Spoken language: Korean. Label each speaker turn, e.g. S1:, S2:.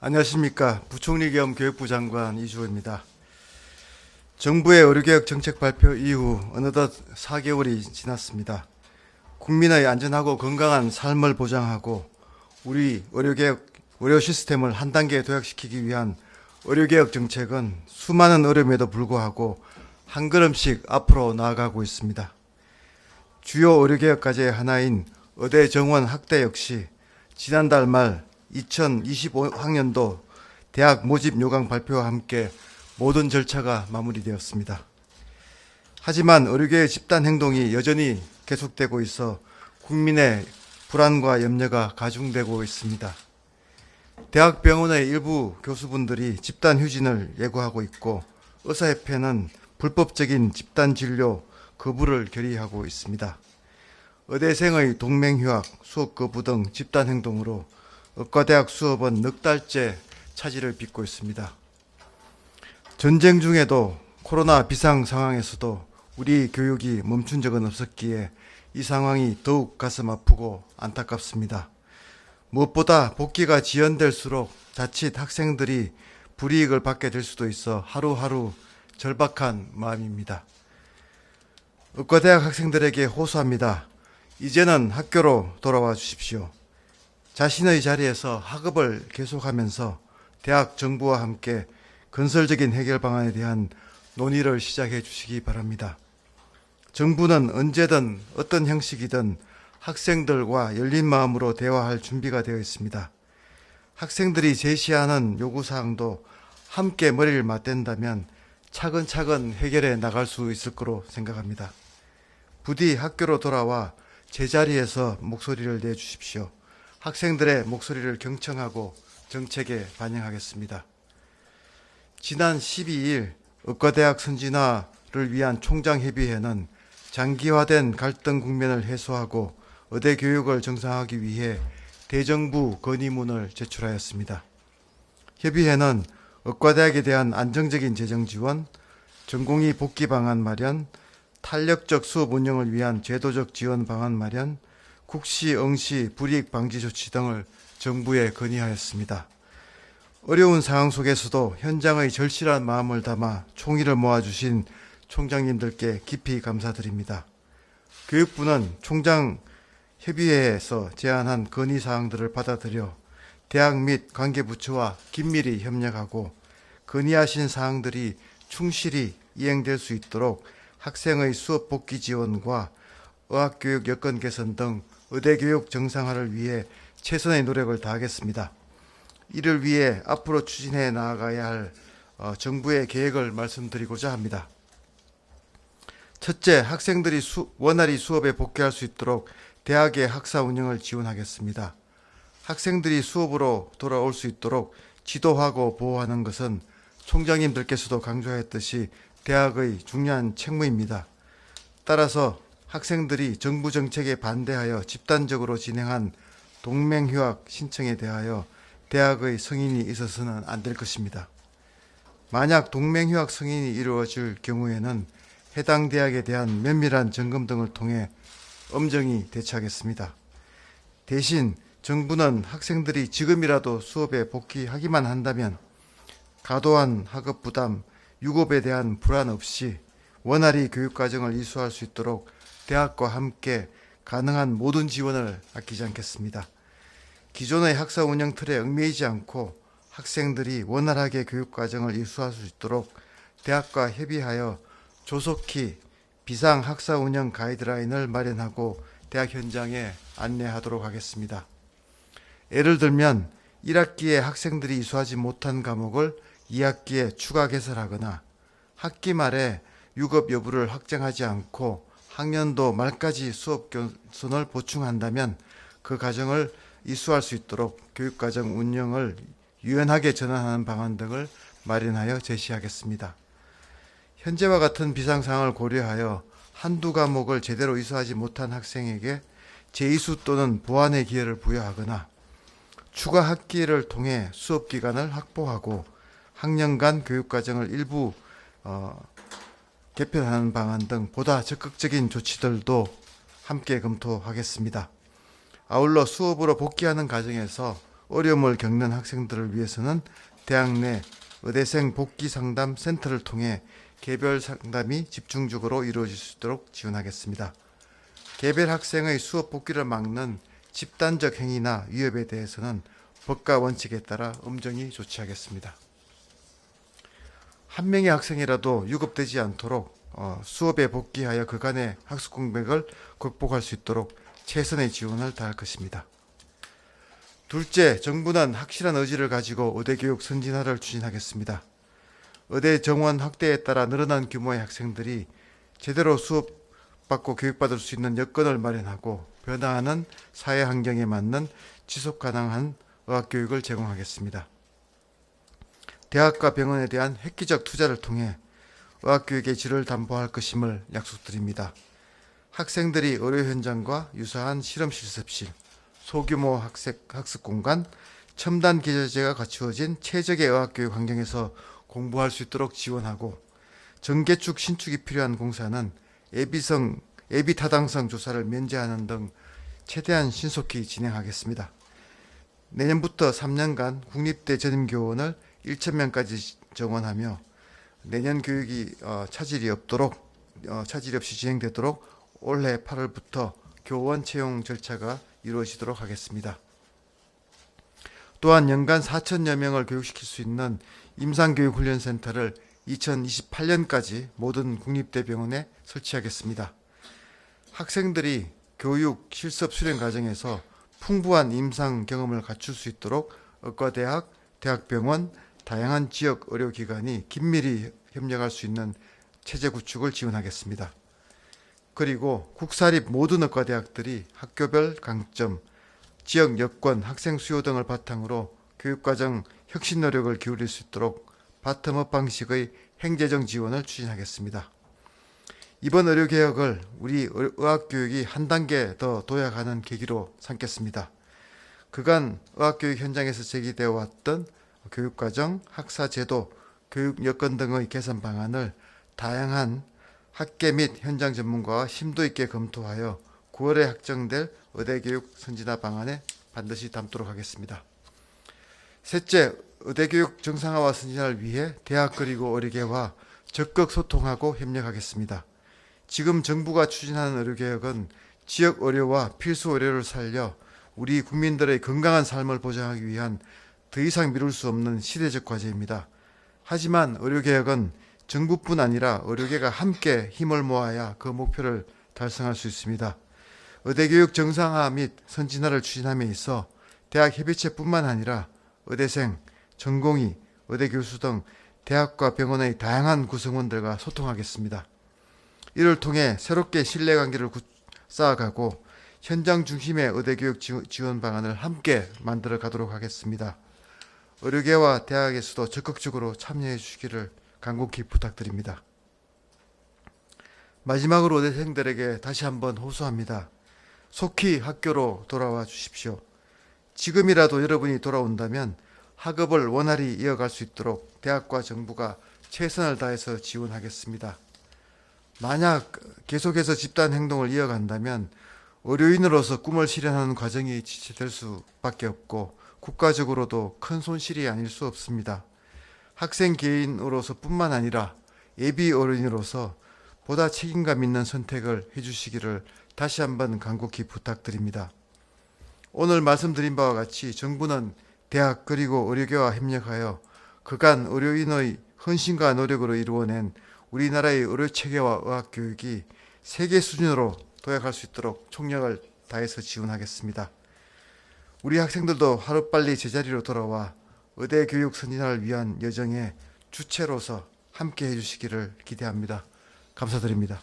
S1: 안녕하십니까. 부총리 겸 교육부 장관 이주호입니다. 정부의 의료개혁 정책 발표 이후 어느덧 4개월이 지났습니다. 국민의 안전하고 건강한 삶을 보장하고 우리 의료 시스템을 한 단계 도약시키기 위한 의료개혁 정책은 수많은 어려움에도 불구하고 한 걸음씩 앞으로 나아가고 있습니다. 주요 의료개혁 과제의 하나인 의대 정원 확대 역시 지난달 말 2025학년도 대학 모집 요강 발표와 함께 모든 절차가 마무리되었습니다. 하지만 의료계의 집단 행동이 여전히 계속되고 있어 국민의 불안과 염려가 가중되고 있습니다. 대학병원의 일부 교수분들이 집단 휴진을 예고하고 있고 의사협회는 불법적인 집단 진료 거부를 결의하고 있습니다. 의대생의 동맹휴학, 수업 거부 등 집단 행동으로 의과대학 수업은 넉 달째 차질을 빚고 있습니다. 전쟁 중에도 코로나 비상 상황에서도 우리 교육이 멈춘 적은 없었기에 이 상황이 더욱 가슴 아프고 안타깝습니다. 무엇보다 복귀가 지연될수록 자칫 학생들이 불이익을 받게 될 수도 있어 하루하루 절박한 마음입니다. 의과대학 학생들에게 호소합니다. 이제는 학교로 돌아와 주십시오. 자신의 자리에서 학업을 계속하면서 대학 정부와 함께 건설적인 해결 방안에 대한 논의를 시작해 주시기 바랍니다. 정부는 언제든 어떤 형식이든 학생들과 열린 마음으로 대화할 준비가 되어 있습니다. 학생들이 제시하는 요구사항도 함께 머리를 맞댄다면 차근차근 해결해 나갈 수 있을 거로 생각합니다. 부디 학교로 돌아와 제자리에서 목소리를 내주십시오. 학생들의 목소리를 경청하고 정책에 반영하겠습니다. 지난 12일 의과대학 선진화를 위한 총장협의회는 장기화된 갈등 국면을 해소하고 의대 교육을 정상화하기 위해 대정부 건의문을 제출하였습니다. 협의회는 의과대학에 대한 안정적인 재정 지원, 전공의 복귀 방안 마련, 탄력적 수업 운영을 위한 제도적 지원 방안 마련, 국시, 응시, 불이익 방지 조치 등을 정부에 건의하였습니다. 어려운 상황 속에서도 현장의 절실한 마음을 담아 총의를 모아주신 총장님들께 깊이 감사드립니다. 교육부는 총장 협의회에서 제안한 건의사항들을 받아들여 대학 및 관계부처와 긴밀히 협력하고 건의하신 사항들이 충실히 이행될 수 있도록 학생의 수업 복귀 지원과 의학교육 여건 개선 등 의대교육 정상화를 위해 최선의 노력을 다하겠습니다. 이를 위해 앞으로 추진해 나아가야 할 정부의 계획을 말씀드리고자 합니다. 첫째, 학생들이 원활히 수업에 복귀할 수 있도록 대학의 학사 운영을 지원하겠습니다. 학생들이 수업으로 돌아올 수 있도록 지도하고 보호하는 것은 총장님들께서도 강조하였듯이 대학의 중요한 책무입니다. 따라서 학생들이 정부 정책에 반대하여 집단적으로 진행한 동맹휴학 신청에 대하여 대학의 승인이 있어서는 안 될 것입니다. 만약 동맹휴학 승인이 이루어질 경우에는 해당 대학에 대한 면밀한 점검 등을 통해 엄정히 대처하겠습니다. 대신 정부는 학생들이 지금이라도 수업에 복귀하기만 한다면 과도한 학업 부담, 유급에 대한 불안 없이 원활히 교육과정을 이수할 수 있도록 대학과 함께 가능한 모든 지원을 아끼지 않겠습니다. 기존의 학사 운영 틀에 얽매이지 않고 학생들이 원활하게 교육과정을 이수할 수 있도록 대학과 협의하여 조속히 비상 학사 운영 가이드라인을 마련하고 대학 현장에 안내하도록 하겠습니다. 예를 들면 1학기에 학생들이 이수하지 못한 과목을 2학기에 추가 개설하거나 학기 말에 유급 여부를 확정하지 않고 학년도 말까지 수업 교선을 보충한다면 그 과정을 이수할 수 있도록 교육과정 운영을 유연하게 전환하는 방안 등을 마련하여 제시하겠습니다. 현재와 같은 비상상황을 고려하여 한두 과목을 제대로 이수하지 못한 학생에게 재이수 또는 보완의 기회를 부여하거나 추가 학기를 통해 수업 기간을 확보하고 학년 간 교육과정을 일부 개편하는 방안 등 보다 적극적인 조치들도 함께 검토하겠습니다. 아울러 수업으로 복귀하는 과정에서 어려움을 겪는 학생들을 위해서는 대학 내 의대생 복귀 상담 센터를 통해 개별 상담이 집중적으로 이루어질 수 있도록 지원하겠습니다. 개별 학생의 수업 복귀를 막는 집단적 행위나 위협에 대해서는 법과 원칙에 따라 엄정히 조치하겠습니다. 한 명의 학생이라도 유급되지 않도록 수업에 복귀하여 그간의 학습 공백을 극복할 수 있도록 최선의 지원을 다할 것입니다. 둘째, 정부는 확실한 의지를 가지고 의대교육 선진화를 추진하겠습니다. 의대 정원 확대에 따라 늘어난 규모의 학생들이 제대로 수업받고 교육받을 수 있는 여건을 마련하고 변화하는 사회 환경에 맞는 지속 가능한 의학교육을 제공하겠습니다. 대학과 병원에 대한 획기적 투자를 통해 의학교육의 질을 담보할 것임을 약속드립니다. 학생들이 의료 현장과 유사한 실험 실습실, 소규모 학습 공간, 첨단 기저제가 갖추어진 최적의 의학교육 환경에서 공부할 수 있도록 지원하고, 정개축 신축이 필요한 공사는 예비 타당성 조사를 면제하는 등 최대한 신속히 진행하겠습니다. 내년부터 3년간 국립대 전임교원을 1,000명까지 정원하며 내년 교육이 차질이 없이 진행되도록 올해 8월부터 교원 채용 절차가 이루어지도록 하겠습니다. 또한 연간 4,000여 명을 교육시킬 수 있는 임상교육훈련센터를 2028년까지 모든 국립대병원에 설치하겠습니다. 학생들이 교육, 실습 수련 과정에서 풍부한 임상 경험을 갖출 수 있도록 의과대학, 대학병원, 다양한 지역 의료기관이 긴밀히 협력할 수 있는 체제 구축을 지원하겠습니다. 그리고 국사립 모든 의과대학들이 학교별 강점, 지역 여건, 학생 수요 등을 바탕으로 교육과정 혁신 노력을 기울일 수 있도록 바텀업 방식의 행재정 지원을 추진하겠습니다. 이번 의료개혁을 우리 의학교육이 한 단계 더 도약하는 계기로 삼겠습니다. 그간 의학교육 현장에서 제기되어 왔던 교육과정, 학사제도, 교육 여건 등의 개선 방안을 다양한 학계 및 현장 전문가와 심도 있게 검토하여 9월에 확정될 의대교육 선진화 방안에 반드시 담도록 하겠습니다. 셋째, 의대교육 정상화와 선진화를 위해 대학 그리고 의료계와 적극 소통하고 협력하겠습니다. 지금 정부가 추진하는 의료개혁은 지역 의료와 필수 의료를 살려 우리 국민들의 건강한 삶을 보장하기 위한 더 이상 미룰 수 없는 시대적 과제입니다. 하지만 의료개혁은 정부뿐 아니라 의료계가 함께 힘을 모아야 그 목표를 달성할 수 있습니다. 의대교육 정상화 및 선진화를 추진함에 있어 대학 협의체뿐만 아니라 의대생, 전공의, 의대교수 등 대학과 병원의 다양한 구성원들과 소통하겠습니다. 이를 통해 새롭게 신뢰관계를 쌓아가고 현장 중심의 의대교육 지원 방안을 함께 만들어 가도록 하겠습니다. 의료계와 대학에서도 적극적으로 참여해 주시기를 간곡히 부탁드립니다. 마지막으로 의대생들에게 다시 한번 호소합니다. 속히 학교로 돌아와 주십시오. 지금이라도 여러분이 돌아온다면 학업을 원활히 이어갈 수 있도록 대학과 정부가 최선을 다해서 지원하겠습니다. 만약 계속해서 집단 행동을 이어간다면 의료인으로서 꿈을 실현하는 과정이 지체될 수밖에 없고 국가적으로도 큰 손실이 아닐 수 없습니다. 학생 개인으로서 뿐만 아니라 예비 의료인으로서 보다 책임감 있는 선택을 해주시기를 다시 한번 간곡히 부탁드립니다. 오늘 말씀드린 바와 같이 정부는 대학 그리고 의료계와 협력하여 그간 의료인의 헌신과 노력으로 이루어낸 우리나라의 의료체계와 의학교육이 세계 수준으로 도약할 수 있도록 총력을 다해서 지원하겠습니다. 우리 학생들도 하루빨리 제자리로 돌아와 의대교육 선진화를 위한 여정의 주체로서 함께 해주시기를 기대합니다. 감사드립니다.